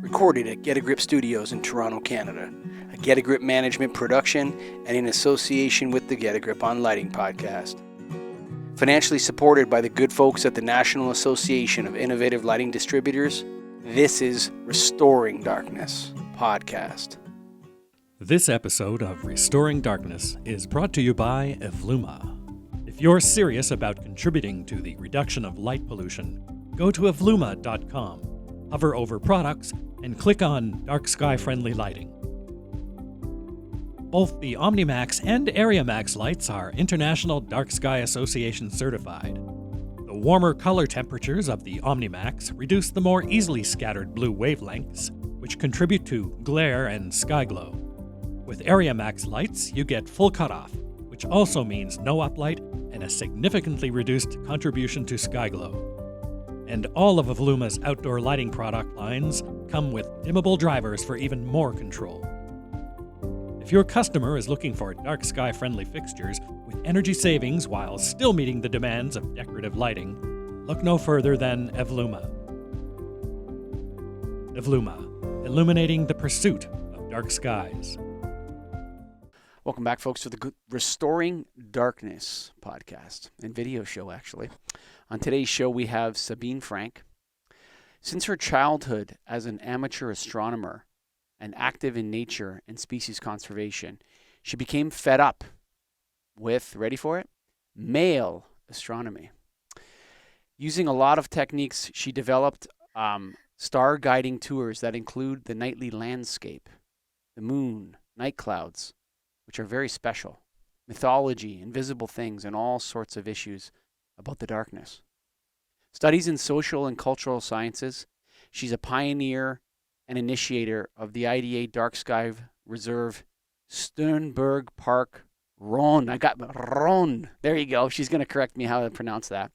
recorded at Get a Grip Studios in Toronto, Canada, a Get a Grip management production and in association with the Get a Grip on Lighting podcast. Financially supported by the good folks at the National Association of Innovative Lighting Distributors, this is Restoring Darkness podcast. This episode of Restoring Darkness is brought to you by Evluma. If you're serious about contributing to the reduction of light pollution, go to evluma.com, hover over products, and click on Dark Sky Friendly Lighting. Both the OmniMax and AreaMax lights are International Dark Sky Association certified. The warmer color temperatures of the OmniMax reduce the more easily scattered blue wavelengths, which contribute to glare and sky glow. With AreaMax lights, you get full cutoff, which also means no uplight and a significantly reduced contribution to sky glow. And all of Evluma's outdoor lighting product lines come with dimmable drivers for even more control. If your customer is looking for dark sky-friendly fixtures with energy savings while still meeting the demands of decorative lighting, look no further than Evluma. Evluma, illuminating the pursuit of dark skies. Welcome back, folks, to the Restoring Darkness podcast and video show, actually. On today's show, we have Sabine Frank. Since her childhood as an amateur astronomer and active in nature and species conservation, she became fed up with, ready for it, male astronomy. Using a lot of techniques, she developed star guiding tours that include the nightly landscape, the moon, night clouds, which are very special, mythology, invisible things, and all sorts of issues about the darkness. Studies in social and cultural sciences. She's a pioneer and initiator of the IDA Dark Sky Reserve Sternenpark Rhön. I got Rhön. There you go. She's going to correct me how to pronounce that.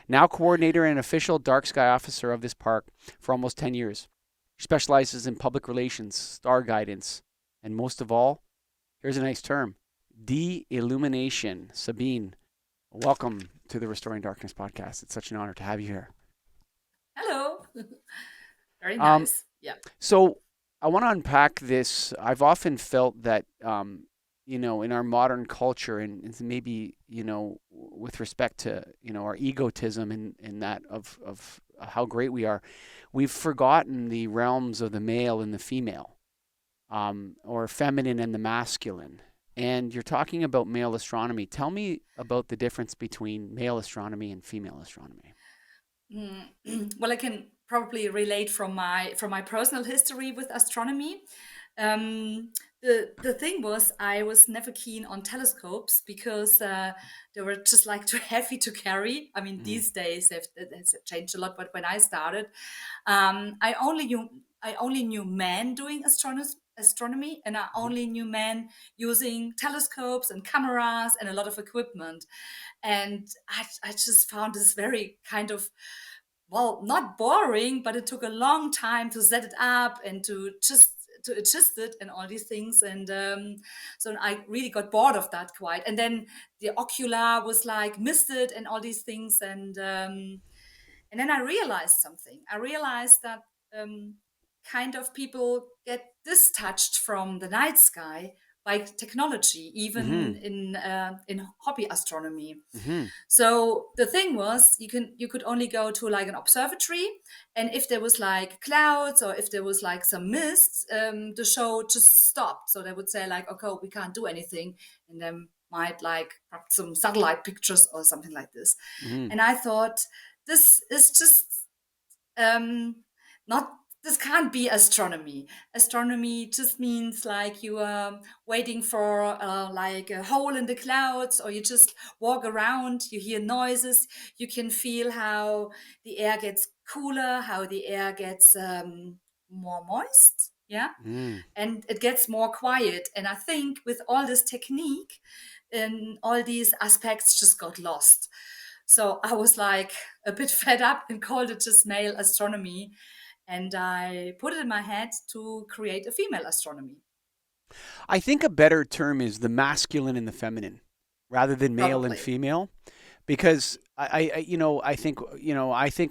Now coordinator and official dark sky officer of this park for almost 10 years. She specializes in public relations, star guidance, and most of all, here's a nice term, De-Illumination. Sabine, welcome to the Restoring Darkness podcast. It's such an honor to have you here. Hello. Very nice. Yeah. So I want to unpack this. I've often felt that, in our modern culture and maybe, with respect to, our egotism and that of how great we are, we've forgotten the realms of the male and the female, or feminine and the masculine. And you're talking about male astronomy. Tell me about the difference between male astronomy and female astronomy. Well, I can probably relate from my personal history with astronomy. The thing was, I was never keen on telescopes because they were just like too heavy to carry. I mean, these days it's changed a lot, but when I started, I only knew men doing astronomy, and I only knew men using telescopes and cameras and a lot of equipment. And I just found this very kind of, well, not boring, but it took a long time to set it up and to adjust it and all these things. And so I really got bored of that quite. And then the ocular was like misted and all these things. And then I realized something. I realized that kind of people get detached from the night sky by technology, even in hobby astronomy. So the thing was, you could only go to like an observatory, and if there was like clouds or if there was like some mist, the show just stopped. So they would say like, okay, we can't do anything, and then might like some satellite pictures or something like this. And I thought, this is just not. This can't be astronomy. Astronomy just means like you are waiting for like a hole in the clouds, or you just walk around, you hear noises, you can feel how the air gets cooler, how the air gets more moist, yeah, and it gets more quiet. And I think with all this technique, all these aspects just got lost. So I was like a bit fed up and called it just male astronomy. And I put it in my head to create a female astronomy. I think a better term is the masculine and the feminine, rather than male Probably. and female, because I think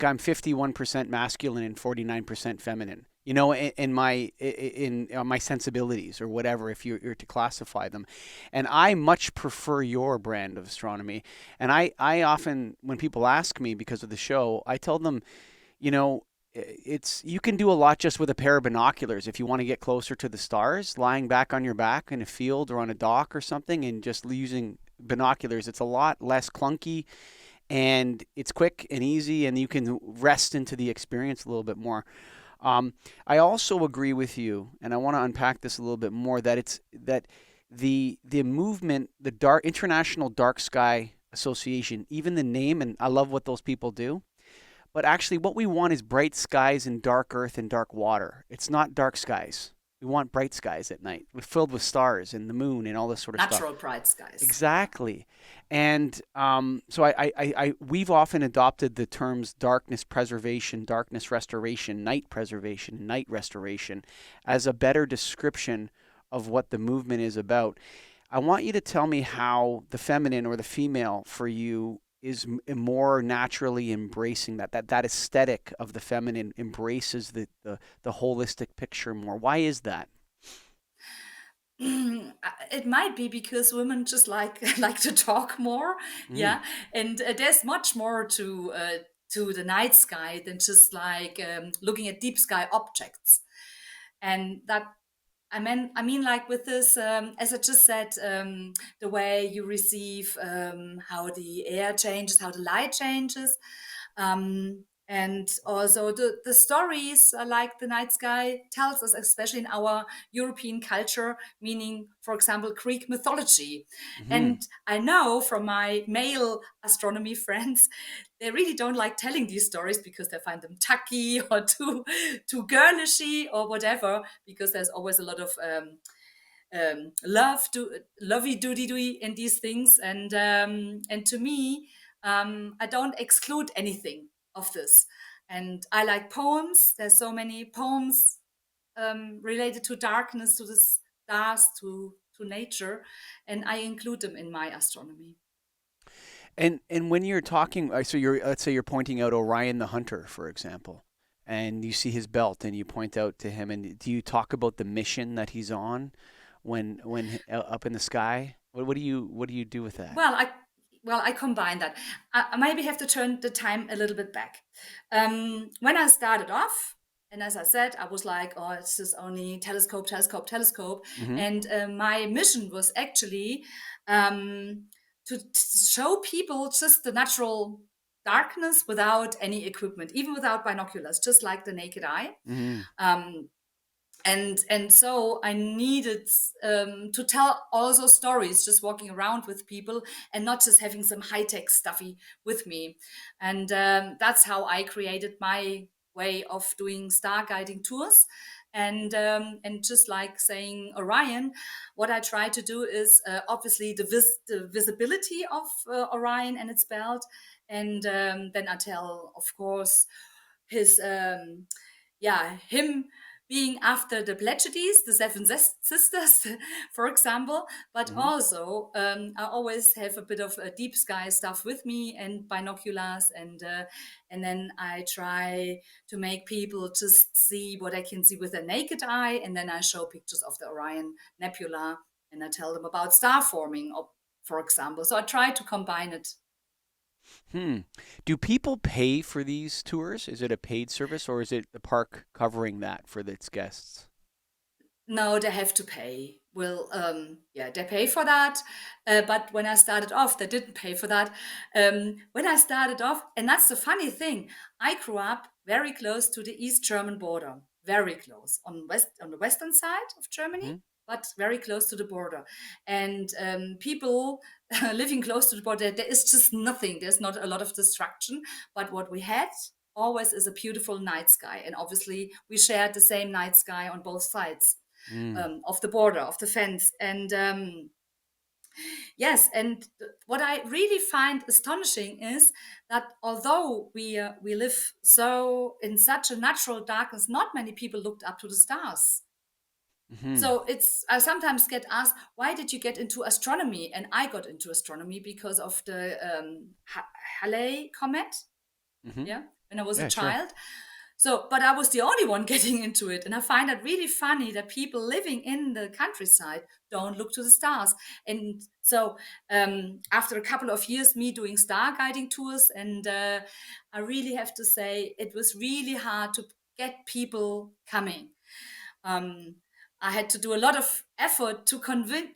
I'm 51% masculine and 49% feminine. in my sensibilities or whatever, if you're to classify them. And I much prefer your brand of astronomy. And I often, when people ask me because of the show, I tell them, you know, it's you can do a lot just with a pair of binoculars if you want to get closer to the stars, lying back on your back in a field or on a dock or something, and just using binoculars. It's a lot less clunky, and it's quick and easy, and you can rest into the experience a little bit more. I also agree with you, and I want to unpack this a little bit more. That the movement, the International Dark Sky Association, even the name, and I love what those people do. But actually, what we want is bright skies and dark earth and dark water. It's not dark skies. We want bright skies at night, filled with stars and the moon and all this sort of stuff. Natural bright skies. Exactly. And so we've often adopted the terms darkness preservation, darkness restoration, night preservation, night restoration as a better description of what the movement is about. I want you to tell me how the feminine or the female for you is more naturally embracing that aesthetic of the feminine embraces the holistic picture more. Why is that? It might be because women just like like to talk more, Mm, yeah, and there's much more to the night sky than just like looking at deep sky objects, and that I mean, like with this, as I just said, the way you receive, how the air changes, how the light changes, and also the stories like the night sky tells us, especially in our European culture, meaning, for example, Greek mythology. mm, And I know from my male astronomy friends, they really don't like telling these stories because they find them tacky or too girlishy or whatever, because there's always a lot of lovey doody doody in these things, and to me, I don't exclude anything of this, and I like poems. There's so many poems related to darkness, to the stars, to nature, and I include them in my astronomy. and when you're talking, so you're let's say you're pointing out Orion the Hunter, for example, and you see his belt, and you point out to him, and do you talk about the mission that he's on when up in the sky? What do you do with that? Well, I combine that. I maybe have to turn the time a little bit back. When I started off, and as I said, I was like, oh, it's just only telescope, telescope, telescope. Hmm. And my mission was actually um, to show people just the natural darkness without any equipment, even without binoculars, just like the naked eye. Hmm. Um, and so I needed to tell also stories, just walking around with people and not just having some high-tech stuffy with me. And that's how I created my way of doing star guiding tours. And just like saying Orion, what I try to do is obviously the visibility of Orion and its belt, and then I tell, of course, his him being after the Pleiades, the seven sisters, for example. But Hmm. also, I always have a bit of deep sky stuff with me and binoculars, and then I try to make people just see what I can see with their naked eye, and then I show pictures of the Orion Nebula, and I tell them about star forming, for example. So I try to combine it. Hmm. Do people pay for these tours? Is it a paid service, or is it the park covering that for its guests? No, they have to pay. Well, yeah, they pay for that. But when I started off, they didn't pay for that. When I started off, and that's the funny thing, I grew up very close to the East German border, very close on the western side of Germany, Hmm. but very close to the border. And people living close to the border, there is just nothing. There's not a lot of distraction. But what we had always is a beautiful night sky, and obviously we shared the same night sky on both sides Mm. of the border, of the fence. And yes, and what I really find astonishing is that although we live so in such a natural darkness, not many people looked up to the stars. Hmm. So it's I sometimes get asked, why did you get into astronomy? And I got into astronomy because of the Halley comet. Hmm. Yeah, when I was a Yeah, sure. child. So, but I was the only one getting into it. And I find that really funny that people living in the countryside don't look to the stars. And so, after a couple of years, me doing star guiding tours, and I really have to say, it was really hard to get people coming. um, I had to do a lot of effort to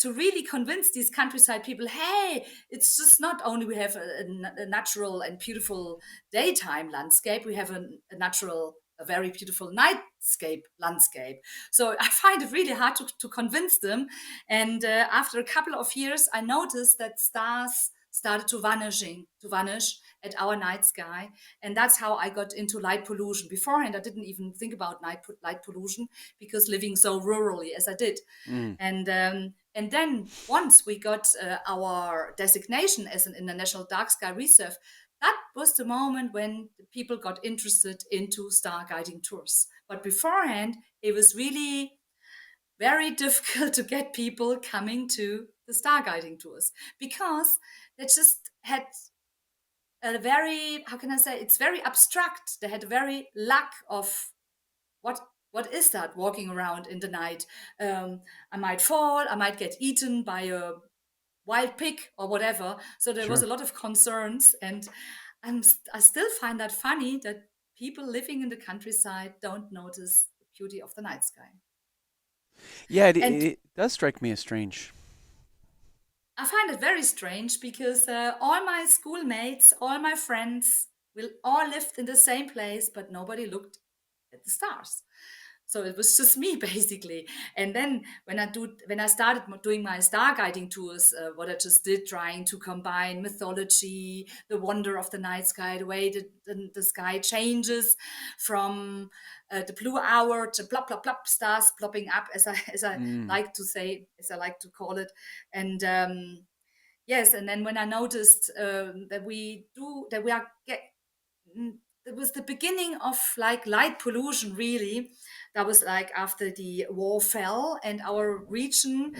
really convince these countryside people, hey, it's just not only we have a natural and beautiful daytime landscape, we have a very beautiful nightscape landscape. So I find it really hard to convince them. And after a couple of years, I noticed that stars started to vanish at our night sky, and that's how I got into light pollution. Beforehand, I didn't even think about light pollution because living so rurally as I did. Mm. And then once we got our designation as an international dark sky reserve, that was the moment when people got interested into star guiding tours. But beforehand, it was really very difficult to get people coming to the star guiding tours because they just had a very, how can I say, it's very abstract. They had a very lack of what what is that walking around in the night. I might fall, I might get eaten by a wild pig or whatever. So there was Sure. a lot of concerns, and I still find that funny that people living in the countryside don't notice the beauty of the night sky. Yeah, it, And it does strike me as strange. I find it very strange because all my schoolmates, all my friends, will all lived in the same place, but nobody looked at the stars. So it was just me basically. And then when I started doing my star guiding tours, what I just did, trying to combine mythology, the wonder of the night sky, the way the sky changes from the blue hour to plop plop plop stars plopping up, as I Mm. like to say, as I like to call it. And yes, and then when I noticed that we are get it was the beginning of like light pollution, really. That was like after the wall fell and our region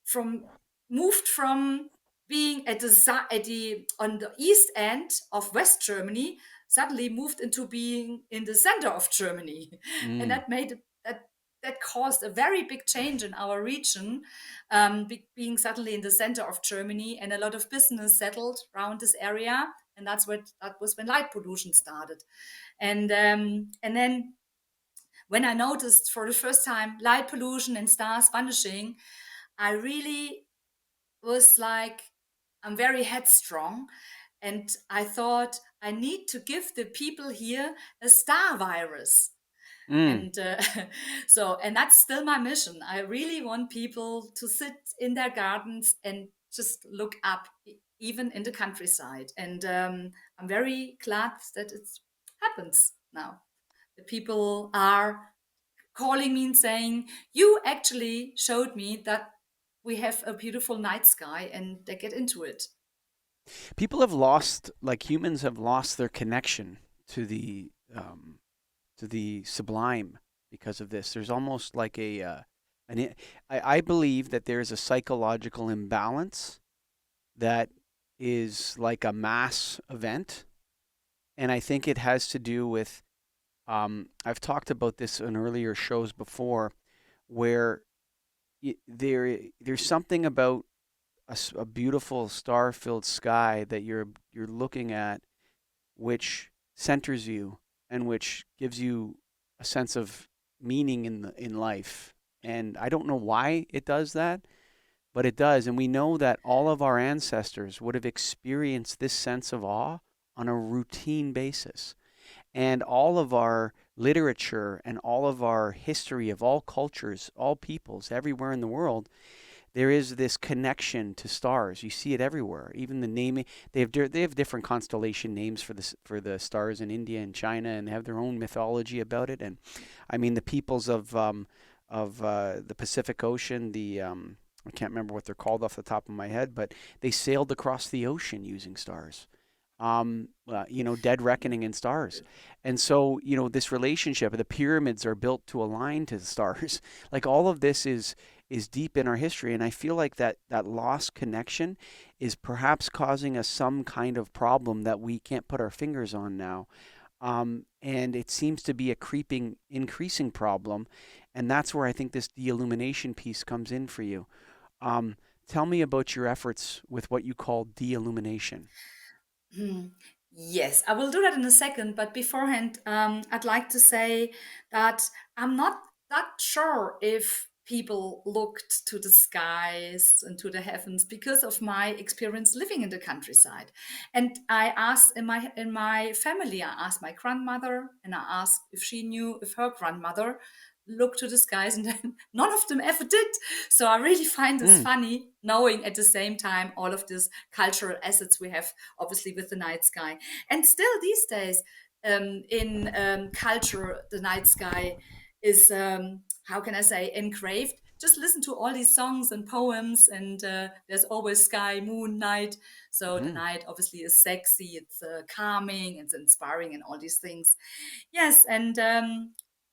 from moved from being at the on the east end of West Germany, suddenly moved into being in the center of Germany. And Mm. that made that that caused a very big change in our region, being suddenly in the center of Germany, and a lot of business settled around this area. And that was when light pollution started. And then when I noticed for the first time light pollution and stars vanishing, I really was like, I'm very headstrong. And I thought, I need to give the people here a star virus. Mm. And and that's still my mission. I really want people to sit in their gardens and just look up, even in the countryside. And I'm very glad that it happens now. The people are calling me and saying, you actually showed me that we have a beautiful night sky, and they get into it. People have lost, like humans have lost their connection to the sublime because of this. There's almost like I believe that there is a psychological imbalance that is like a mass event, and I think it has to do with. I've talked about this in earlier shows before, where there's something about a beautiful star-filled sky that you're looking at, which centers you and which gives you a sense of meaning in life. And I don't know why it does that, but it does. And we know that all of our ancestors would have experienced this sense of awe on a routine basis. And all of our literature and all of our history of all cultures, all peoples, everywhere in the world, there is this connection to stars. You see it everywhere. Even the naming, they have different constellation names for the stars in India and China, and they have their own mythology about it. And I mean, the peoples of the Pacific Ocean, I can't remember what they're called off the top of my head, but they sailed across the ocean using stars. Dead reckoning in stars. And so, this relationship, the pyramids are built to align to the stars. Like all of this is deep in our history. And I feel like that lost connection is perhaps causing us some kind of problem that we can't put our fingers on now. and it seems to be a increasing problem. And that's where I think this de-illumination piece comes in for you. Um, Tell me about your efforts with what you call de-illumination. Hmm. Yes, I will do that in a second. But beforehand, I'd like to say that I'm not that sure if people looked to the skies and to the heavens because of my experience living in the countryside. And I asked in my family, I asked my grandmother, and I asked if she knew if her grandmother looked to the skies, and then none of them ever did. So I really find this Mm, funny, knowing at the same time all of these cultural assets we have, obviously with the night sky. And still these days, in culture, the night sky is, how can I say, engraved. Just listen to all these songs and poems, and there's always sky, moon, night. So the hmm. night obviously is sexy, it's calming, it's inspiring, and all these things. Yes, and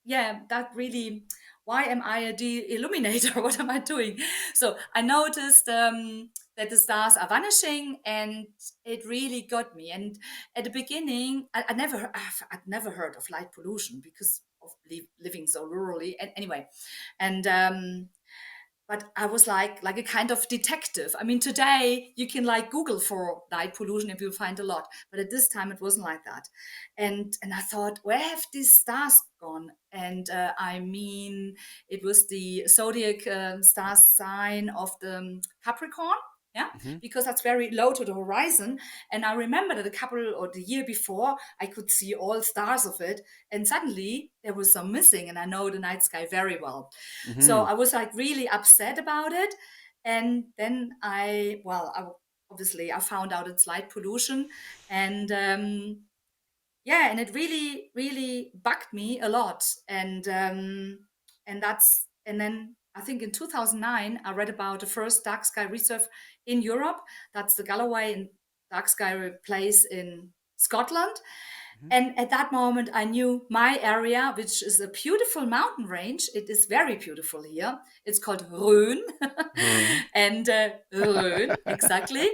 yeah, that really. Why am I a de-illuminator? What am I doing? So I noticed that the stars are vanishing, and it really got me. And at the beginning, I'd never heard of light pollution because of living so rurally. And anyway, and but I was like a kind of detective. I mean, today you can like Google for light pollution if you find a lot, but at this time it wasn't like that. And I thought, where have these stars gone? And I mean, it was the zodiac star sign of the Capricorn. Yeah, Hmm. because that's very low to the horizon. And I remember that a couple or the year before, I could see all stars of it, and suddenly there was some missing. And I know the night sky very well, so Hmm. I was like really upset about it. And then obviously I found out it's light pollution, and yeah, and it really, really bugged me a lot. And then I think in 2009 I read about the first dark sky reserve in Europe. That's the Galloway and Dark Sky place in Scotland. Hmm. And at that moment, I knew my area, which is a beautiful mountain range. It is very beautiful here. It's called Rhön, Rhön. and Rhön, exactly.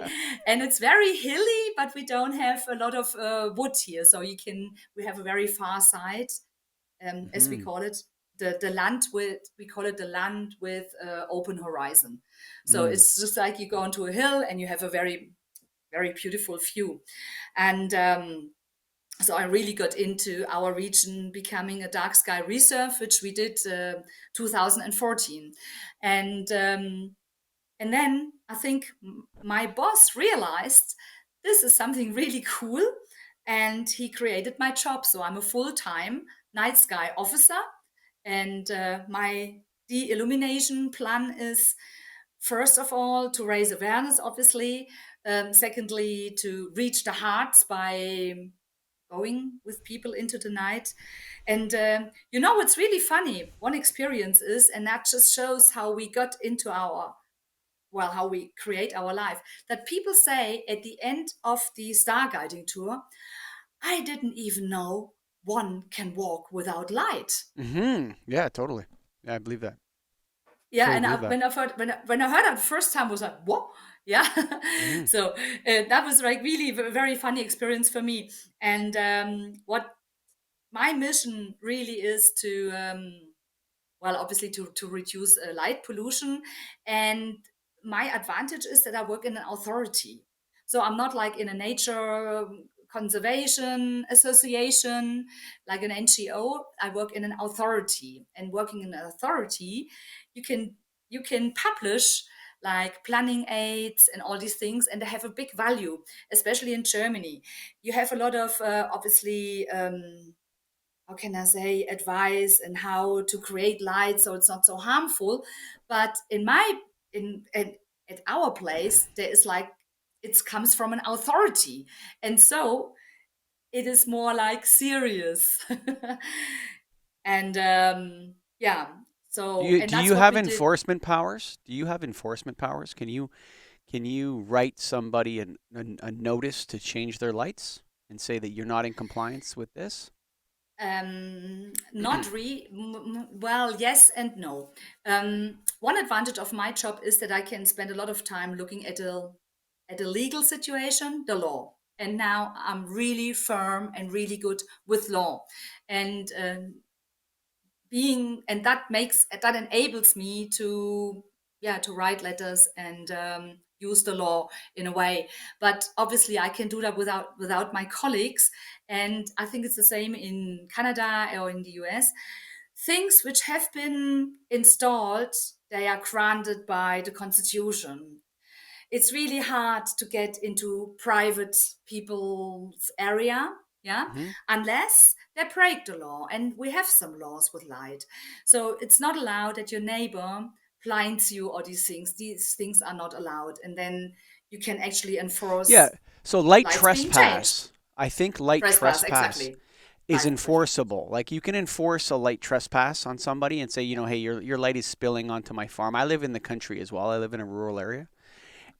And it's very hilly, but we don't have a lot of wood here. So we have a very far side, as we Hmm. call it, the land with, we call it the land with open horizon. So Mm. it's just like you go onto a hill and you have a very, very beautiful view. And so I really got into our region becoming a dark sky reserve, which we did 2014, and and then I think my boss realized this is something really cool, and he created my job. So I'm a full-time night sky officer, and my de-illumination plan is, first of all, to raise awareness, obviously. Secondly, to reach the hearts by going with people into the night. And what's really funny? One experience is, and that just shows how we got into how we create our life, that people say at the end of the starguiding tour, I didn't even know one can walk without light. Hmm. Yeah, totally. Yeah, I believe that. Yeah, Totally and believe that. when I heard that the first time, I was like, what? Yeah. Hmm. So that was like really a very funny experience for me. And what my mission really is to obviously to reduce light pollution. And my advantage is that I work in an authority, so I'm not like in a nature conservation association like an NGO. I work in an authority, and working in an authority, you can publish like planning aids and all these things, and they have a big value, especially in Germany. You have a lot of obviously how can I say, advice and how to create light so it's not so harmful. But at our place, there is like, it comes from an authority, and so it is more like serious. And yeah, so and Do that's you what have we did. enforcement powers? Do you have enforcement powers? Can you write somebody a notice to change their lights and say that you're not in compliance with this? Not well, yes and no. One advantage of my job is that I can spend a lot of time looking at a legal situation, the law. and now I'm really firm and really good with law, and that enables me to, yeah, to write letters and use the law in a way. But obviously I can do that without my colleagues, and I think it's the same in Canada or in the US. Things which have been installed, they are granted by the constitution. It's really hard to get into private people's area, yeah, Hmm. unless they break the law. And we have some laws with light. So it's not allowed that your neighbor blinds you, or these things. These things are not allowed. And then you can actually Yeah. enforce So light lights being changed. trespass. I think light Trespass, trespass exactly. is Light pollution. enforceable. Like you can enforce a light trespass on somebody and say, hey, your light is spilling onto my farm. I live in the country as well. I live in a rural area.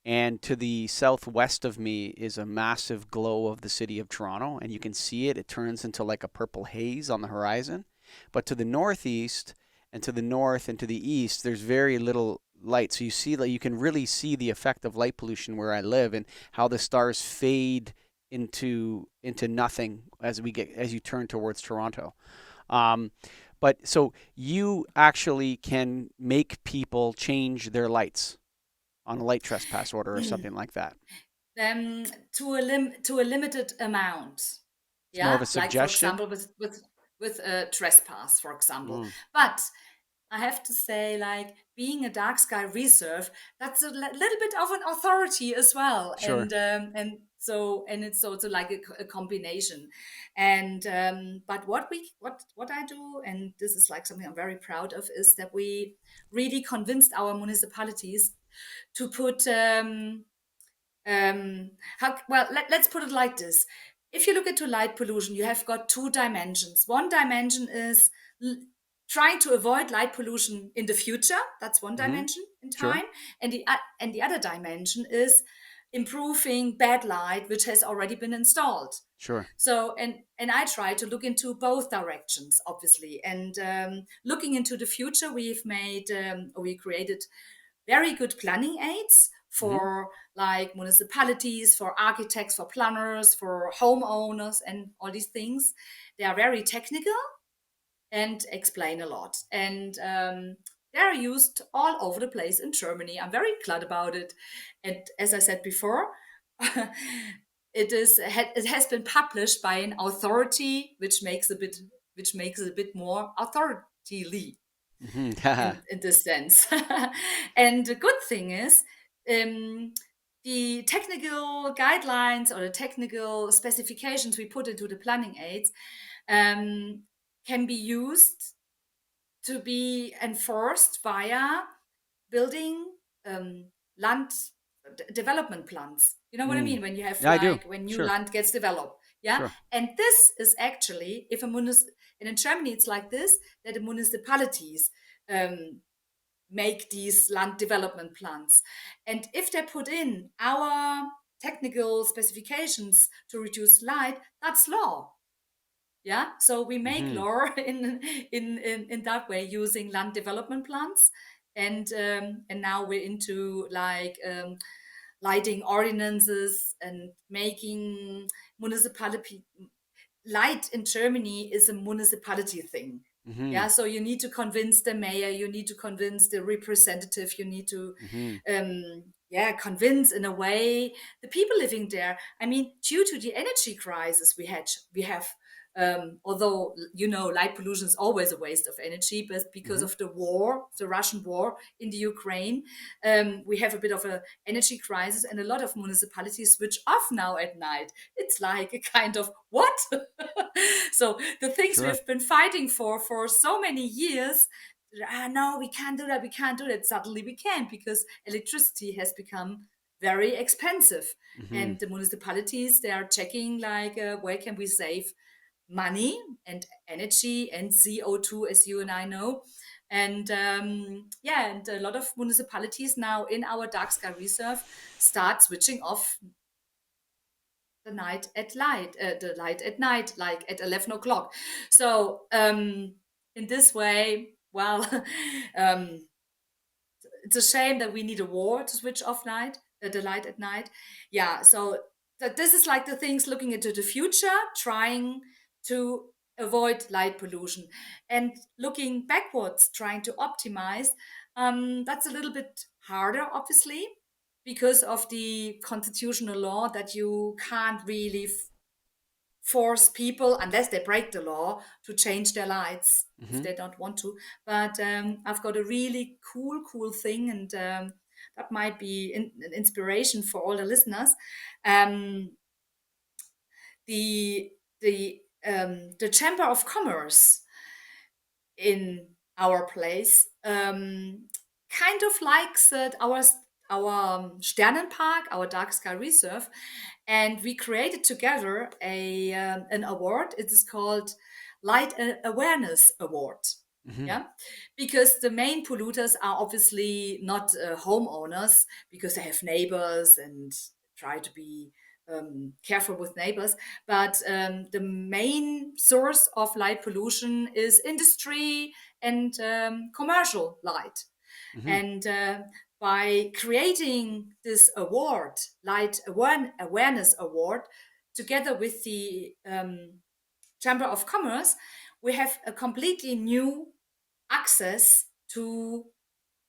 And to the southwest of me is a massive glow of the city of Toronto, and you can see it. It turns into like a purple haze on the horizon. But to the northeast and to the north and to the east, there's very little light. So you see, like, you can really see the effect of light pollution where I live and how the stars fade into nothing as you turn towards Toronto. Um, but so you actually can make people change their lights on a light trespass order or something like that. um, to a limited amount. It's more of Yeah, a like for suggestion. example with a trespass, for example. Mm, But I have to say, like being a dark sky reserve, that's a little bit of an authority as well, sure. and it's also like a combination. And but what I do, and this is like something I'm very proud of, is that we really convinced our municipalities to put let's put it like this. If you look into light pollution, you have got two dimensions. One dimension is l- trying to avoid light pollution in the future. That's one Hmm. dimension in Sure. time. And the other dimension is improving bad light, which has already been installed. Sure. So, and I try to look into both directions, obviously. And looking into the future, we created very good planning aids Hmm. for like municipalities, for architects, for planners, for homeowners, and all these things. They are very technical and explain a lot. And they're used all over the place in Germany. I'm very glad about it. And as I said before, it has been published by an authority, which makes it a bit more authority Hmm. in this sense. And the good thing is, um, the technical guidelines or the technical specifications we put into the planning aids um, can be used to be enforced via building land development plans. You know what I Mm. mean? When you have Yeah, I do. like when new Sure. land gets developed, yeah. Sure. And this is actually if a and in Germany it's like this, that the municipalities um, make these land development plans, and if they put in our technical specifications to reduce light, that's law. Yeah, so we make Hmm. law in that way using land development plans. And now we're into like lighting ordinances and making municipality light in Germany is a municipality thing. Hmm. Yeah, so you need to convince the mayor, you need to convince the representative, you need to, Hmm. yeah, convince in a way the people living there. I mean, due to the energy crisis we have, although light pollution is always a waste of energy, but because Hmm. of the Russian war in the Ukraine, we have a bit of a energy crisis, and a lot of municipalities switch off now at night. It's like a kind of what? So the things Sure. we've been fighting for so many years, no, we can't do that, we can't do that. Suddenly we can, because electricity has become very expensive. Hmm. And the municipalities, they are checking like where can we save money and energy and CO2, as you and I know. And yeah, and a lot of municipalities now in our dark sky reserve start switching off the light at night, like at 11 o'clock. So in this way, well, um, it's a shame that we need a war to switch off the light at night. Yeah, so that this is like the things looking into the future, trying to avoid light pollution, and looking backwards, trying to optimize. That's a little bit harder, obviously, because of the constitutional law that you can't really force people unless they break the law to change their lights if Hmm. they don't want to. But I've got a really cool thing, and that might be an inspiration for all the listeners. Um, the the Chamber of Commerce in our place kind of likes our Sternenpark, our dark sky reserve, and we created together a an award. It is called Awareness Award. Hmm. Yeah, because the main polluters are obviously not homeowners, because they have neighbors and try to be careful with neighbors. But the main source of light pollution is industry and commercial light. Hmm. And by creating this award, Awareness Award, together with the Chamber of Commerce, we have a completely new access to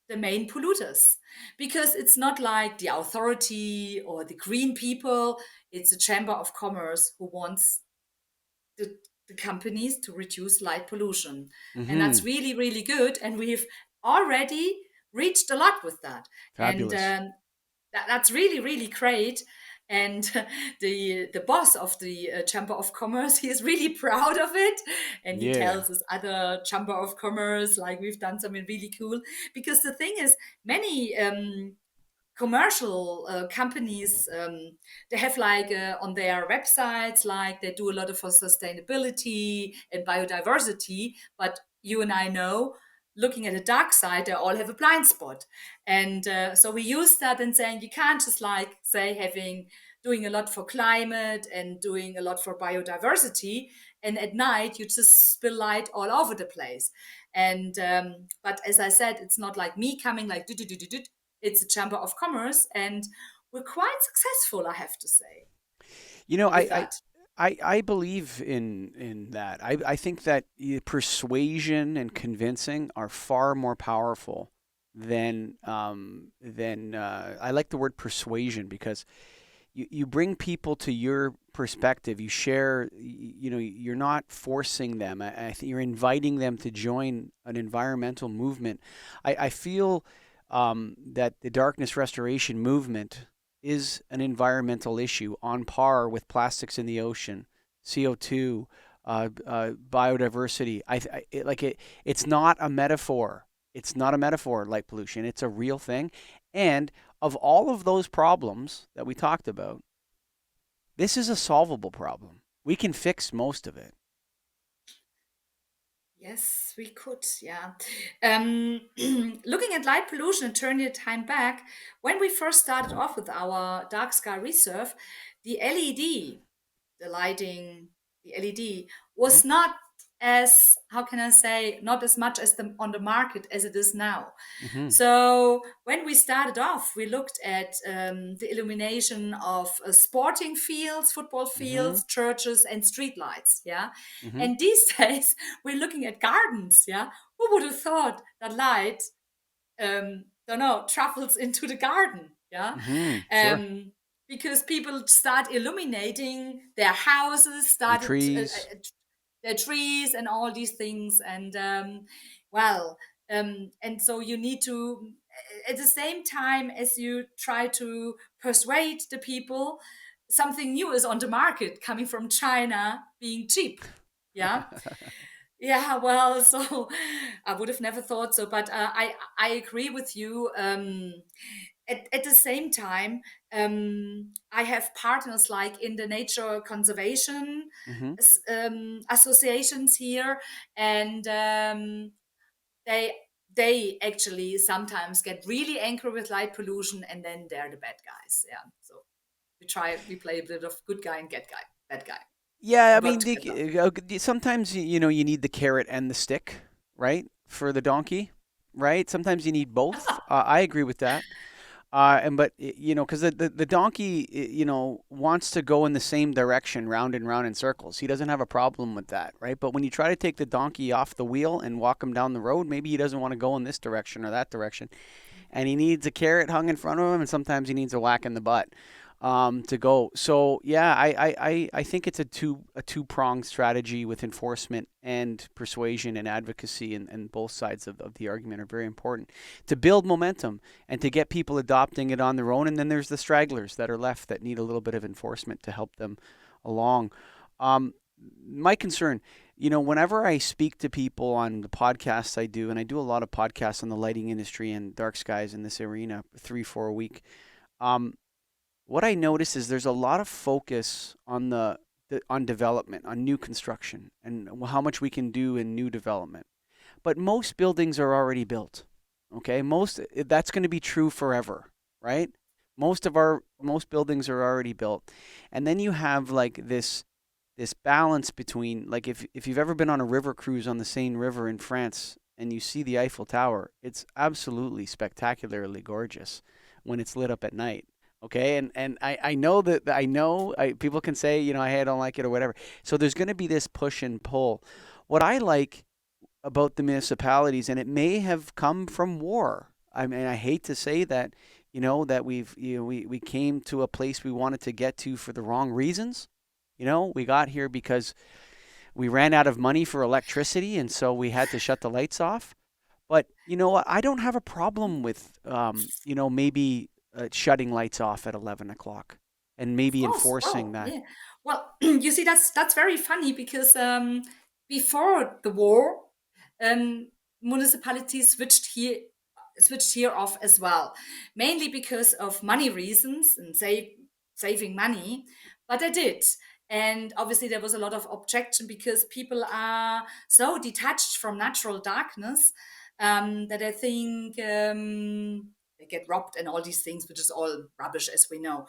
the main polluters, because it's not like the authority or the green people. It's a Chamber of Commerce who wants the, the companies to reduce light pollution, and that's Hmm. really good, and we've already reached a lot with that. And Fabulous. that's really great. And the boss of the Chamber of Commerce, he is really proud of it, and he Yeah. tells his other Chamber of Commerce like we've done something really cool. Because the thing is, many commercial companies, they have like on their websites, like they do a lot of for sustainability and biodiversity. But you and I know, looking at the dark side, they all have a blind spot. And so we use that and saying you can't just like say having doing a lot for climate and doing a lot for biodiversity, and at night you just spill light all over the place. And but as I said, it's not like me coming like do. It's a Chamber of Commerce, and we're quite successful, I have to say, You know, with that. I believe in that. I think that persuasion and convincing are far more powerful than I like the word persuasion, because you bring people to your perspective. You share. You know, you're not forcing them. I think you're inviting them to join an environmental movement. I feel that the darkness restoration movement is an environmental issue on par with plastics in the ocean, CO2, biodiversity. It's not a metaphor. It's not a metaphor, light pollution. It's a real thing. And of all of those problems that we talked about, this is a solvable problem. We can fix most of it. Yes, we could. Yeah. Looking at light pollution and turning the time back, when we first started off with our dark sky reserve, the LED, the lighting, the LED Hmm. was not as, how can I say, not as much as on the market as it is now. Hmm. So when we started off, we looked at the illumination of sporting fields, football Hmm. fields, churches, and street lights. Yeah, Hmm. and these days we're looking at gardens. Yeah, who would have thought that light, don't know, travels into the garden? Yeah, Hmm. Sure. um, because people start illuminating their houses, The started trees. their trees and all these things. And well, and so you need to, at the same time as you try to persuade the people, something new is on the market coming from China being cheap. Yeah. Yeah, well, so I would have never thought so, but I agree with you. At the same time, I have partners like in the nature conservation Hmm. associations here, and they they actually sometimes get really angry with light pollution, and then they're the bad guys. Yeah, so we play a bit of good guy and bad guy, Yeah, I and work mean, together. sometimes you know you need the carrot and the stick, right, for the donkey, right? Sometimes you need both. I agree with that. Because the donkey, wants to go in the same direction, round and round in circles. He doesn't have a problem with that, right? But when you try to take the donkey off the wheel and walk him down the road, maybe he doesn't want to go in this direction or that direction, and he needs a carrot hung in front of him, and sometimes he needs a whack in the butt to go. So yeah, I think it's a two-pronged strategy with enforcement and persuasion and advocacy, and both sides of the argument are very important to build momentum and to get people adopting it on their own. And then there's the stragglers that are left that need a little bit of enforcement to help them along. My concern, whenever I speak to people on the podcasts I do, and I do a lot of podcasts on the lighting industry and dark skies in this arena, 3-4 a week. What I notice is there's a lot of focus on on development, on new construction, and how much we can do in new development. But most buildings are already built. Okay, that's going to be true forever, right? Most buildings are already built, and then you have like this balance between, like, if you've ever been on a river cruise on the Seine River in France and you see the Eiffel Tower, it's absolutely spectacularly gorgeous when it's lit up at night. Okay, and I know people can say, hey, I don't like it or whatever. So there's going to be this push and pull. What I like about the municipalities, and it may have come from war. I mean, I hate to say that, that we came to a place we wanted to get to for the wrong reasons. We got here because we ran out of money for electricity, and so we had to shut the lights off. But I don't have a problem with, maybe shutting lights off at 11 o'clock and maybe Of course. enforcing Oh, that. yeah. Well, you see, that's very funny because before the war, municipalities switched here off as well, mainly because of money reasons and saving money. But they did. And obviously, there was a lot of objection because people are so detached from natural darkness that I think they get robbed and all these things, which is all rubbish, as we know.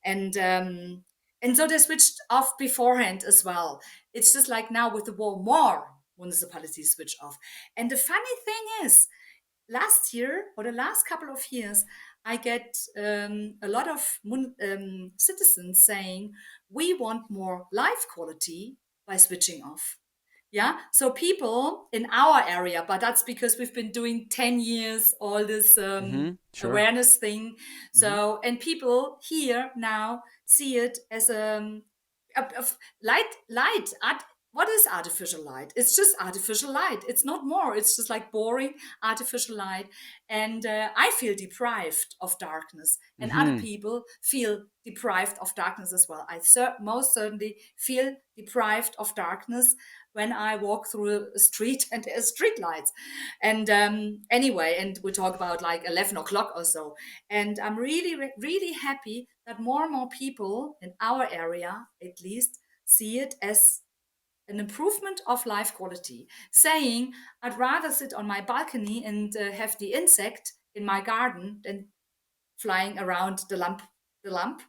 And so they switched off beforehand as well. It's just like now with the war, more municipalities switch off. And the funny thing is, last year or the last couple of years, I get a lot of citizens saying we want more life quality by switching off. Yeah, so people in our area, but that's because we've been doing 10 years all this Sure. awareness thing. Hmm. So, and people here now see it as a light. What is artificial light? It's just artificial light. It's not more. It's just like boring artificial light. And I feel deprived of darkness, and other Hmm. people feel deprived of darkness as well. Most certainly feel deprived of darkness when I walk through a street and there's street lights. And anyway, and we talk about like 11 o'clock or so. And I'm really, really happy that more and more people in our area, at least, see it as an improvement of life quality, saying, I'd rather sit on my balcony and have the insect in my garden than flying around the lamp,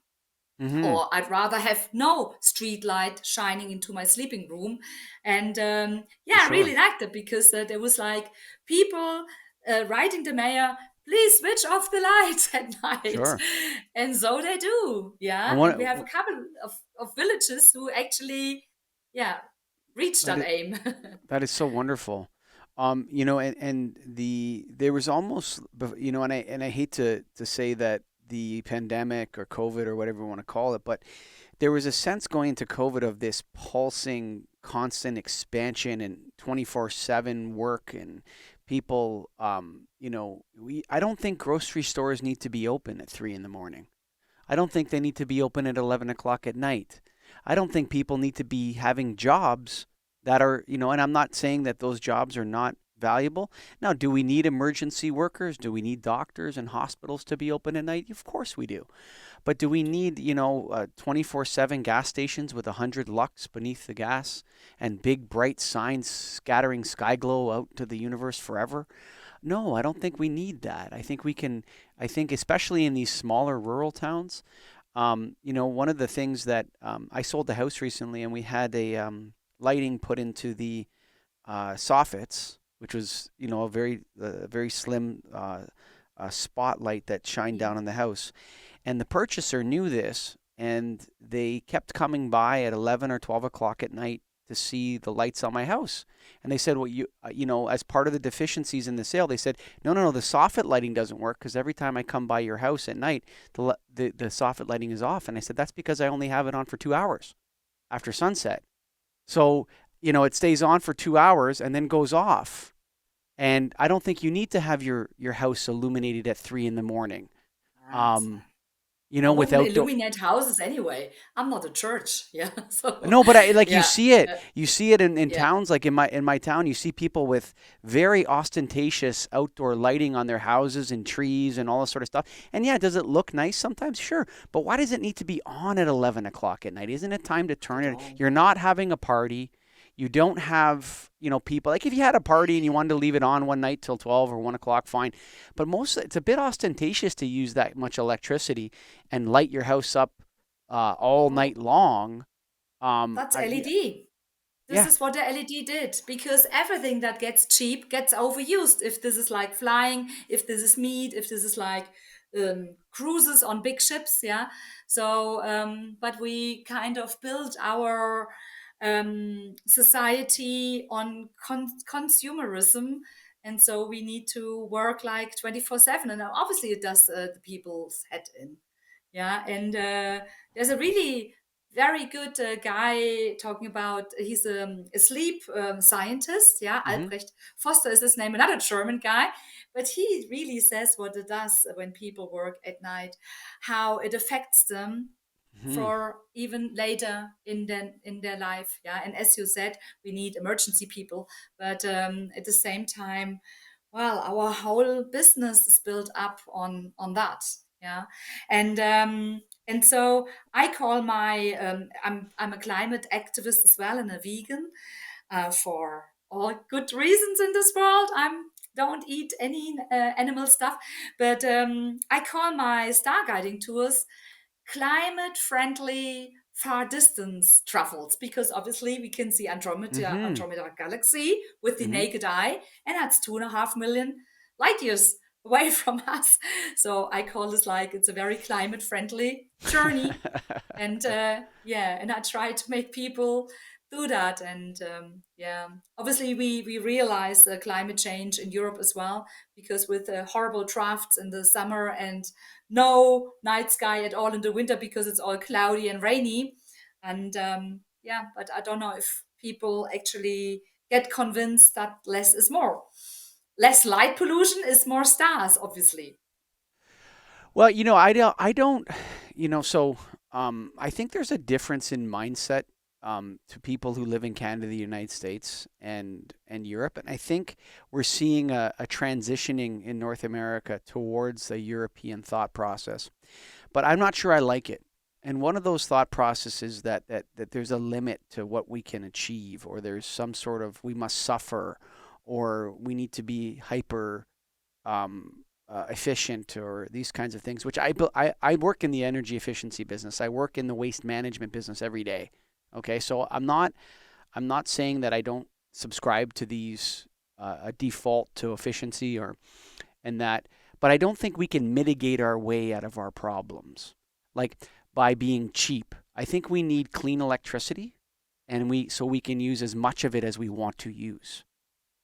Hmm. or I'd rather have no street light shining into my sleeping room. And For yeah, I sure. really liked it because there was like people writing the mayor, please switch off the lights at night. Sure. And so they do. And Yeah. And we have a couple of villages who actually, yeah, reached that that is, aim. that is so wonderful. And there was almost, and I hate to say that the pandemic or COVID or whatever you want to call it, but there was a sense going into COVID of this pulsing, constant expansion and 24/7 work and people. I don't think grocery stores need to be open at 3 in the morning. I don't think they need to be open at 11 o'clock at night. I don't think people need to be having jobs that are, and I'm not saying that those jobs are not valuable. Now, do we need emergency workers? Do we need doctors and hospitals to be open at night? Of course we do. But do we need, 24/7 gas stations with 100 lux beneath the gas and big bright signs scattering sky glow out to the universe forever? No, I don't think we need that. I think especially in these smaller rural towns, one of the things that I sold the house recently and we had a lighting put into the soffits, which was, a very slim spotlight that shined down on the house. And the purchaser knew this, and they kept coming by at 11 or 12 o'clock at night to see the lights on my house. And they said, well, as part of the deficiencies in the sale, they said, no, the soffit lighting doesn't work because every time I come by your house at night, the soffit lighting is off. And I said, that's because I only have it on for 2 hours after sunset. So, it stays on for 2 hours and then goes off. And I don't think you need to have your house illuminated at 3 in the morning. Right. I without illuminate houses anyway. I'm not a church, yeah. So no, but yeah, you see it. yeah, You see it in yeah. towns like in my town. You see people with very ostentatious outdoor lighting on their houses and trees and all this sort of stuff. And yeah, does it look nice sometimes? Sure, but why does it need to be on at 11 o'clock at night? Isn't it time to turn it? You're not having a party. You don't have, people. Like if you had a party and you wanted to leave it on one night till 12 or 1 o'clock, fine. But it's a bit ostentatious to use that much electricity and light your house up all night long. That's LED. This Yeah. is what the LED did, because everything that gets cheap gets overused. If this is like flying, if this is meat, if this is like cruises on big ships, yeah. So, but we kind of built our society on consumerism, and so we need to work like 24/7, and obviously it does the people's head in. Yeah, and there's a really very good guy talking about, he's a sleep scientist. Yeah, Mm-hmm. Albrecht Foster is his name, another German guy, but he really says what it does when people work at night, how it affects them Mm-hmm. for even later in their life. Yeah, and as you said, we need emergency people, but at the same time, well, our whole business is built up on that. Yeah, and so I call my I'm a climate activist as well and a vegan for all good reasons in this world. I'm don't eat any animal stuff, but I call my starguiding tours climate friendly far distance travels, because obviously we can see Mm-hmm. Andromeda galaxy with the Mm-hmm. naked eye, and that's 2.5 million light years away from us. So I call this like it's a very climate friendly journey. And and I try to make people do that. And obviously we realize climate change in Europe as well, because with horrible drafts in the summer and no night sky at all in the winter because it's all cloudy and rainy. And but I don't know if people actually get convinced that less is more. Less light pollution is more stars, obviously. Well, I don't, so I think there's a difference in mindset to people who live in Canada, the United States, and Europe. And I think we're seeing a transitioning in North America towards a European thought process. But I'm not sure I like it. And one of those thought processes that there's a limit to what we can achieve, or there's some sort of we must suffer, or we need to be hyper efficient, or these kinds of things. Which I work in the energy efficiency business. I work in the waste management business every day. Okay, so I'm not saying that I don't subscribe to these a default to efficiency and that, but I don't think we can mitigate our way out of our problems, like by being cheap. I think we need clean electricity, and so we can use as much of it as we want to use.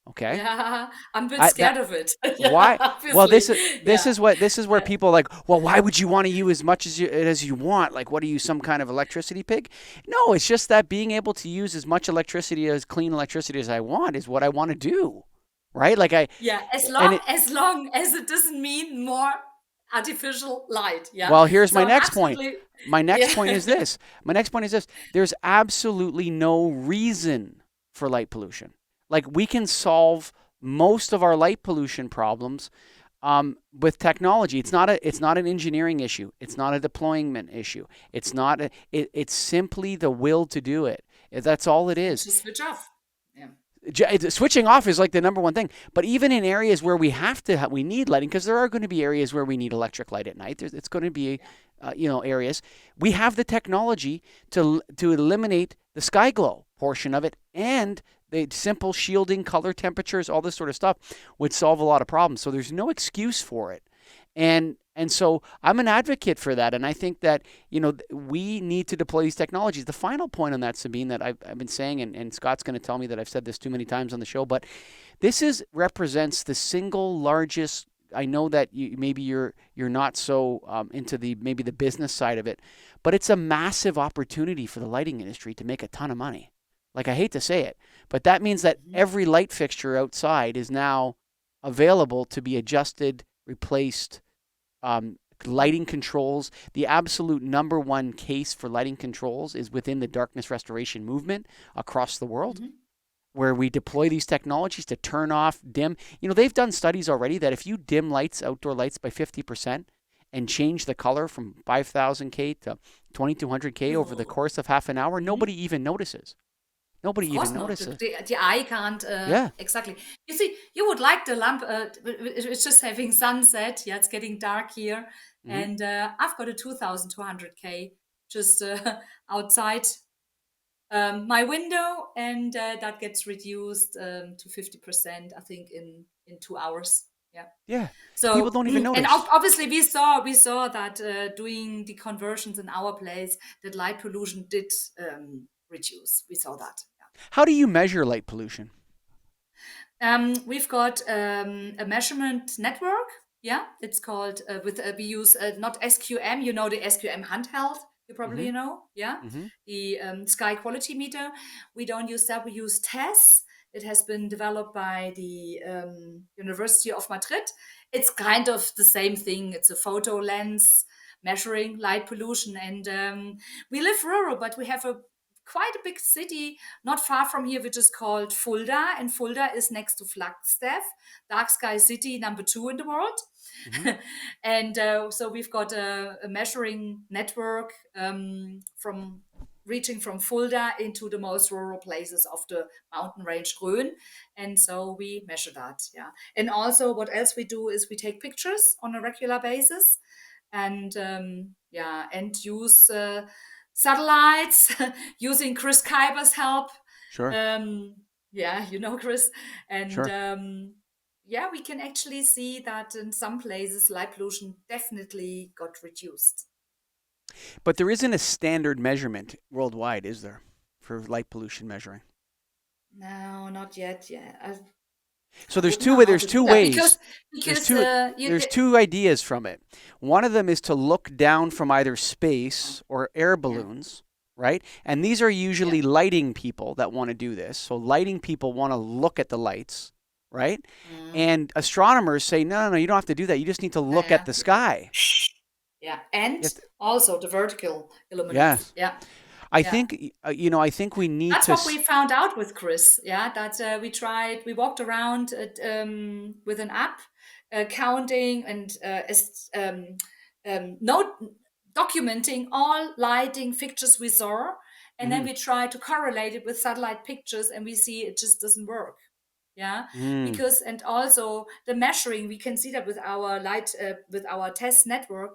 Okay. Yeah, I'm a bit scared of it. Yeah, Why? Well, obviously. this Yeah. is where people are like, well, why would you want to use as much as you want? Like, what are you, some kind of electricity pig? No, it's just that being able to use as much electricity, as clean electricity as I want, is what I want to do, right? Like Yeah, and it. as long as it doesn't mean more artificial light. Yeah. Well, here's my So next point. absolutely. My next point Yeah. is this. My next point is this. There's absolutely no reason for light pollution. Like, we can solve most of our light pollution problems with technology. It's not an engineering issue. It's not a deployment issue. It's simply the will to do it. That's all it is. Just switch off. Yeah. Switching off is like the number one thing. But even in areas where we we need lighting, because there are going to be areas where we need electric light at night. It's going to be, areas. We have the technology to eliminate the sky glow portion of it, and the simple shielding, color temperatures, all this sort of stuff would solve a lot of problems. So there's no excuse for it. And so I'm an advocate for that, and I think that we need to deploy these technologies. The final point on that, Sabine, that I've been saying, and Scott's going to tell me that I've said this too many times on the show, but this represents the single largest. I know that maybe you're not so into maybe the business side of it, but it's a massive opportunity for the lighting industry to make a ton of money. Like, I hate to say it, but that means that every light fixture outside is now available to be adjusted, replaced. Lighting controls. The absolute number one case for lighting controls is within the darkness restoration movement across the world, where we deploy these technologies to turn off, dim. They've done studies already that if you dim lights, outdoor lights, by 50% and change the color from 5,000K to 2,200K over the course of half an hour, nobody even notices. Nobody Of course even not. notices. The eye can't Yeah. exactly. You see, you would like the lamp. It's just having sunset. Yeah, it's getting dark here, and I've got a 2,200K just outside my window, and that gets reduced to 50%. I think in 2 hours. Yeah. Yeah. People So don't even and notice. obviously we saw that doing the conversions in our place, that light pollution did reduce. We saw that. How do you measure light pollution? We've got a measurement network. Yeah, it's called we use not SQM. You know the SQM handheld. You Mm-hmm. probably know. Yeah, Mm-hmm. the sky quality meter. We don't use that. We use TESS. It has been developed by the University of Madrid. It's kind of the same thing. It's a photo lens measuring light pollution, and we live rural, but we have a quite a big city not far from here, which is called Fulda, and Fulda is next to Flagstaff, dark sky city number 2 in the world. Mm-hmm. And so we've got a measuring network from reaching from Fulda into the most rural places of the mountain range Rhön, and so we measure that. Yeah, and also what else we do is we take pictures on a regular basis, and and use satellites using Chris Kyber's help. Sure. Yeah, you know Chris, and Sure. yeah, we can actually see that in some places light pollution definitely got reduced. But there isn't a standard measurement worldwide, is there, for light pollution measuring? No, not yet. Yeah, So I wouldn't know how there's to do two that ways. because There's two ideas from it. One of them is to look down from either space or air yeah, balloons, right? And these are yeah, usually lighting people that want to do this. So lighting people want to look at the lights, right? mm, And astronomers say, no, you don't have to do that. You just need to look at yeah, the sky. yeah, and You have to- also the vertical illuminance. yes. Yeah, I yeah. think, I think we need That's to, what we found out with Chris. Yeah, that we walked around with an app, counting and note documenting all lighting fixtures we saw, and then mhm, we tried to correlate it with satellite pictures, and we see it just doesn't work. Yeah, mm, because and also the measuring, we can see that with our with our test network,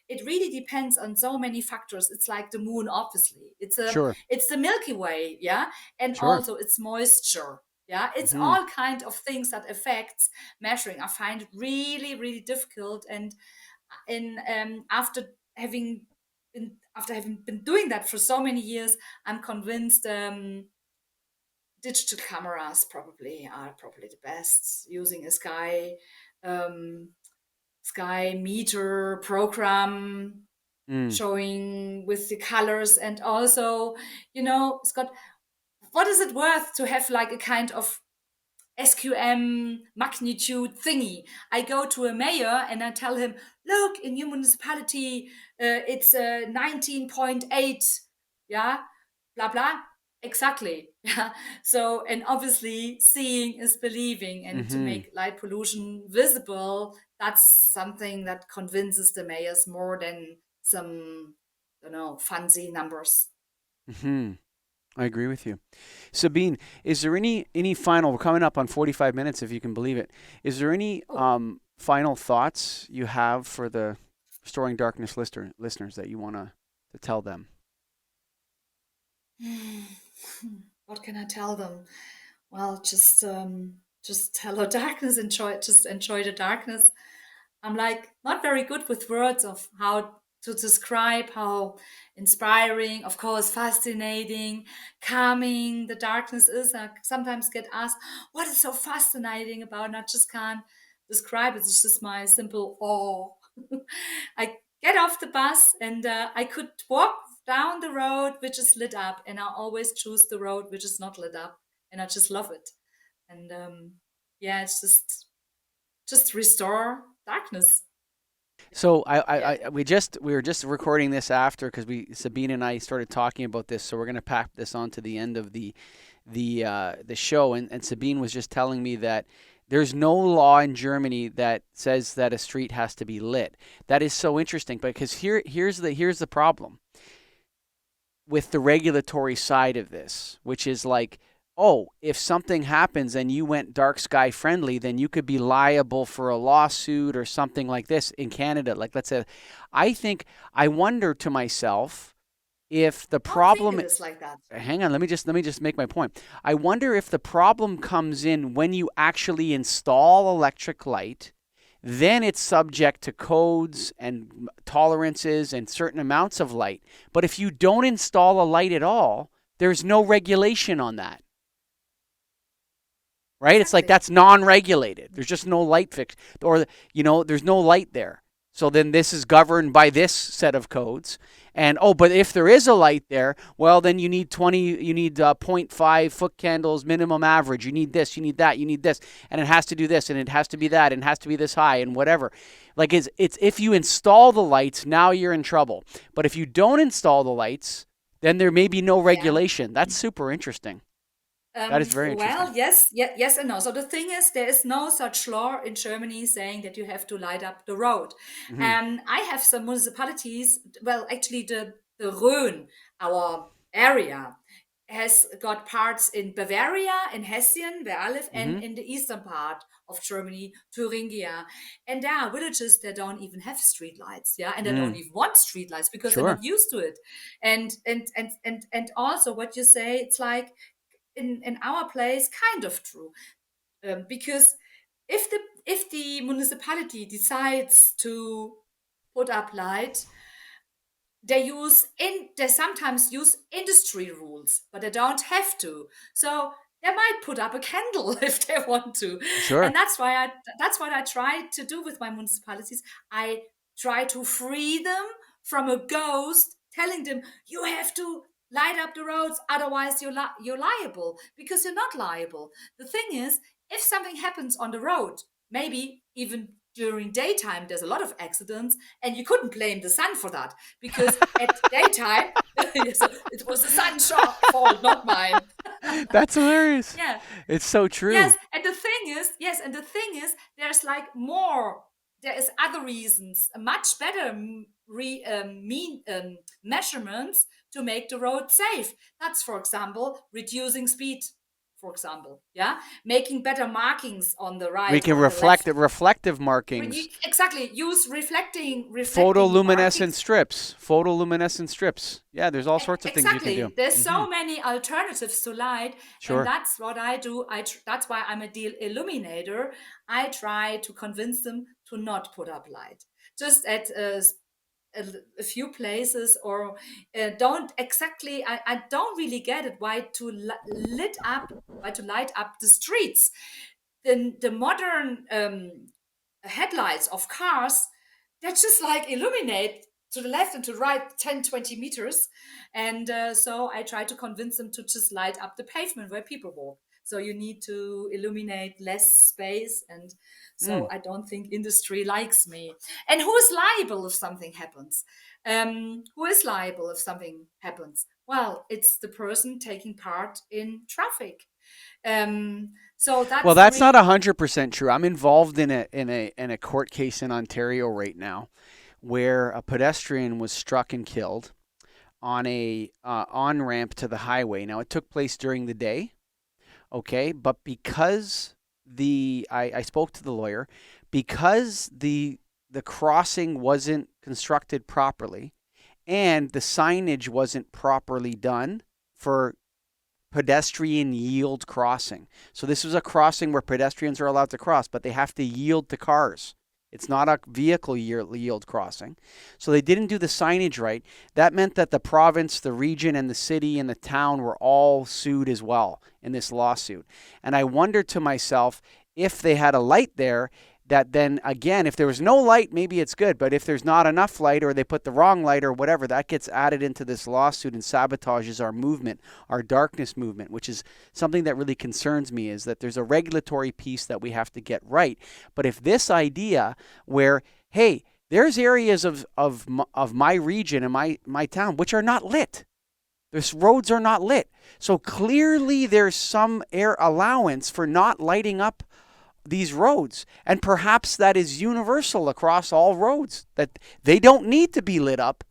it really depends on so many factors. It's like the moon, obviously. sure, It's the Milky Way, yeah, and sure. also it's moisture. Yeah, it's Hmm. all kind of things that affects measuring. I find it really, really difficult, and in after having been doing that for so many years, I'm convinced digital cameras probably are probably the best. Using a um, sky meter program Mm, showing with the colors, and also, Scott, what is it worth to have like a kind of SQM magnitude thingy? I go to a mayor and I tell him, look, in your municipality, it's 19.8, yeah, blah blah. Exactly. Yeah. So, and obviously, seeing is believing, and to mhm, make light pollution visible, that's something that convinces the mayors more than some, fancy numbers. mhm. I agree with you. Sabine, is there any final? We're coming up on 45 minutes, if you can believe it. Is there any Oh. final thoughts you have for the Restoring Darkness listeners that you want to tell them? What can I tell them? Well, just hello darkness, enjoy the darkness. I'm like not very good with words of how to describe how inspiring, of course, fascinating, calming the darkness is. I sometimes get asked, what is so fascinating about it? And I just can't describe it. It's just my simple awe. I get off the bus and I could walk down the road which is lit up, and I always choose the road which is not lit up, and I just love it. And yeah, it's just restore darkness. So Yeah. we were just recording this after because Sabine and I started talking about this. So we're gonna pack this on to the end of the show. And Sabine was just telling me that there's no law in Germany that says that a street has to be lit. That is so interesting because here's the problem with the regulatory side of this, which is like, oh, if something happens and you went dark sky friendly, then you could be liable for a lawsuit or something like this in Canada. Like, let's say, I wonder to myself if the I don't think problem, it is like that. hang on, let me just make my point. I wonder if the problem comes in when you actually install electric light, then it's subject to codes and tolerances and certain amounts of light. But if you don't install a light at all, there's no regulation on that. Right? It's like Exactly. that's non-regulated. There's just no light fix, or there's no light there. So then this is governed by this set of codes. And but if there is a light there, well then you need you need zero point 0.5 foot candles minimum average. You need this, you need that, you need this, and it has to do this, and it has to be that, and it has to be this high, and whatever. Like it's if you install the lights, now you're in trouble. But if you don't install the lights, then there may be no Yeah. regulation. That's super interesting. That is very interesting. Well, yes, yes and no. So the thing is, there is no such law in Germany saying that you have to light up the road. Hmm. And I have some municipalities. Well, actually, the Rhön, our area, has got parts in Bavaria, in Hessian, where I live, and Hmm. in the eastern part of Germany, Thuringia. And there are villages that don't even have street lights, yeah, and they don't Mm. even want street lights because they're Sure. not used to it. And also what you say, it's like in our place kind of true, because if the municipality decides to put up light, they sometimes use industry rules, but they don't have to. So they might put up a candle if they want to. Sure. And that's what I try to do with my municipalities. I try to free them from a ghost telling them you have to light up the roads, otherwise you're liable, because you're not liable. The thing is, if something happens on the road, maybe even during daytime there's a lot of accidents, and you couldn't blame the sun for that, because at daytime so it was the sun's fault, not mine. That's hilarious. Yeah. It's so true. Yes, and the thing is, there's like more. There is other reasons, much better measurements to make the road safe. That's, for example, reducing speed. For example, yeah, making better markings on the We right can or the left. reflective markings, Exactly, use reflecting photoluminescent markings. strips, photoluminescent strips. Yeah, there's all sorts of things you can do. Exactly. There's Hmm. so many alternatives to light, and Sure. that's what I do. That's why I'm a De-Illuminator. I try to convince them to not put up light, just at a, a few places, or don't exactly. I don't really get it why to light up the streets. The modern headlights of cars, they just like illuminate to the left and to the right 10-20 meters. And so I try to convince them to just light up the pavement where people walk. So you need to illuminate less space. And Mm. so I don't think industry likes me. And who is liable if something happens? Who is liable if something happens? Well, it's the person taking part in traffic. So Well, that's the that's not real. 100% true. I'm involved in a court case in Ontario right now, where a pedestrian was struck and killed on a on ramp to the highway. Now, it took place during the day. Okay, but because I spoke to the lawyer, because the crossing wasn't constructed properly and the signage wasn't properly done for pedestrian yield crossing. So this was a crossing where pedestrians are allowed to cross, but they have to yield to cars. It's not a vehicle yield crossing. So they didn't do the signage right. That meant that the province, the region, and the city and the town were all sued as well in this lawsuit. And I wondered to myself, if they had a light there, that then again, if there was no light, maybe it's good. But if there's not enough light, or they put the wrong light or whatever, that gets added into this lawsuit and sabotages our movement, our darkness movement, which is something that really concerns me, is that there's a regulatory piece that we have to get right. But if this idea where, hey, there's areas of my region and my town which are not lit. Those roads are not lit. So clearly there's some air allowance for not lighting up these roads, and perhaps that is universal across all roads, that they don't need to be lit up,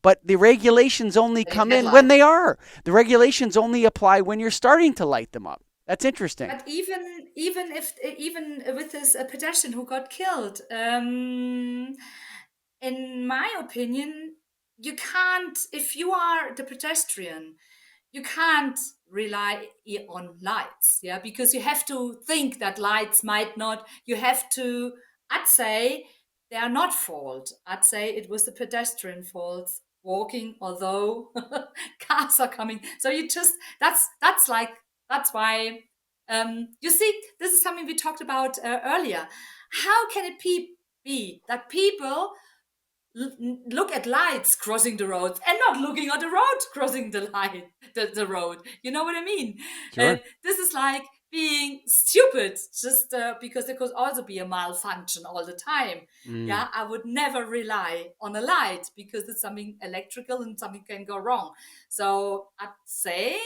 but the regulations only come in when they are. The regulations only apply when you're starting to light them up. That's interesting. But even with this pedestrian who got killed, in my opinion, you can't, if you are the pedestrian, you can't rely on lights, yeah, because you have to think that lights might not, you have to, I'd say they are not fault. I'd say it was the pedestrian fault walking, although cars are coming. So you just, that's why, you see, this is something we talked about earlier. How can it be that people look at lights crossing the roads and not looking at the road crossing the road? You know what I mean? Sure. This is like being stupid, just because there could also be a malfunction all the time. Yeah, I would never rely on a light because it's something electrical and something can go wrong. So I'd say,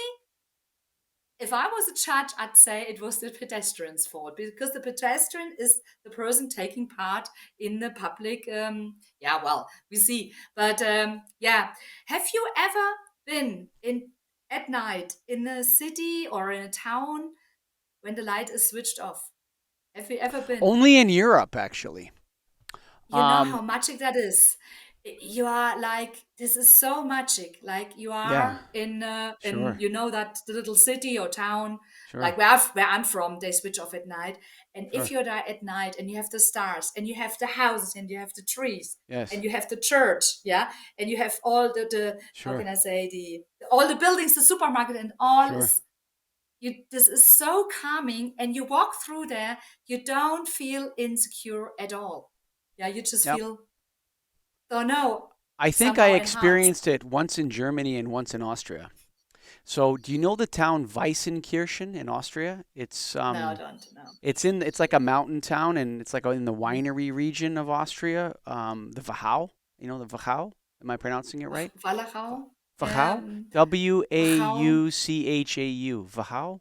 if I was a judge, I'd say it was the pedestrian's fault, because the pedestrian is the person taking part in the public. Yeah, well, we see. But yeah, have you ever been at night in a city or in a town when the light is switched off? Have you ever been? Only in Europe, actually. You know how magic that is. You are like, this is so magic. Like you Yeah, are in sure, you know, that the little city or town, sure, like where I'm from, they switch off at night. And if sure. you're there at night and you have the stars and you have the houses and you have the trees Yes, and you have the church, yeah, and you have all the how sure, can I say, the all the buildings, the supermarket, and all sure. is, you, this is so calming, and you walk through there, you don't feel insecure at all. Yeah, you just Yep. feel, oh no, I think I somehow enhanced. experienced it once in Germany and once in Austria. So, do you know the town Weissenkirchen in Austria? No, I don't know. It's like a mountain town, and it's like in the winery region of Austria. The Wachau, you know the Wachau. Am I pronouncing it right? Walachau, Wachau, Wachau, Wauchau, Wachau.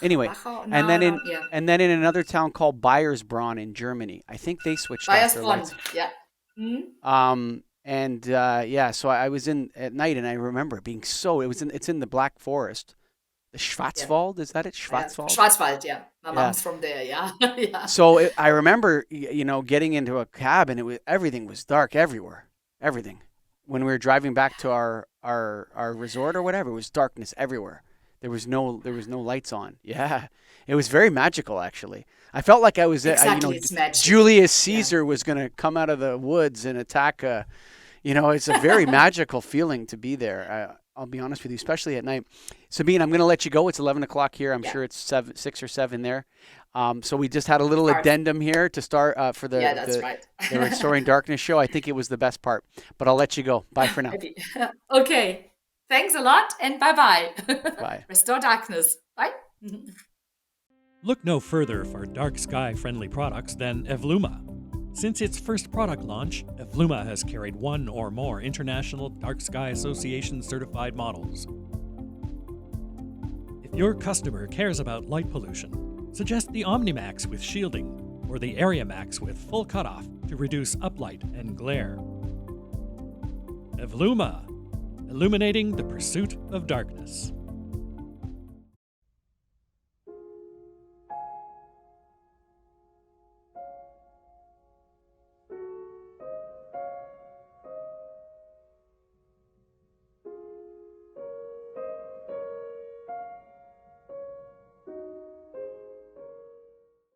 Anyway, Wachau. and No, then no, in yeah. and then in another town called Bayersbronn in Germany, I think they switched off their Bayersbronn, lights. yeah. Hmm? And yeah, so I was in at night, and I remember it being so. It's in the Black Forest, the Yeah. Schwarzwald. Is that it? Schwarzwald? Schwarzwald, yeah. My Yeah. mom's from there, yeah. Yeah. So I remember, getting into a cab, and everything was dark everywhere. Everything. When we were driving back to our resort or whatever, it was darkness everywhere. There was no lights on. Yeah, it was very magical, actually. I felt like I was, Exactly, it's magic. Julius Yeah. Caesar was going to come out of the woods and attack. It's a very magical feeling to be there. I'll be honest with you, especially at night. Sabine, I'm going to let you go. It's 11 o'clock here. I'm Yeah. sure it's 6 or 7 there. So we just had a little Start. addendum here to start for Yeah, that's the right. the Restoring Darkness show. I think it was the best part, but I'll let you go. Bye for now. Maybe. Okay. Thanks a lot, and bye-bye. Bye. Restore darkness. Bye. Look no further for dark sky friendly products than Evluma. Since its first product launch, Evluma has carried one or more International Dark Sky Association certified models. If your customer cares about light pollution, suggest the OmniMax with shielding or the AreaMax with full cutoff to reduce uplight and glare. Evluma, illuminating the pursuit of darkness.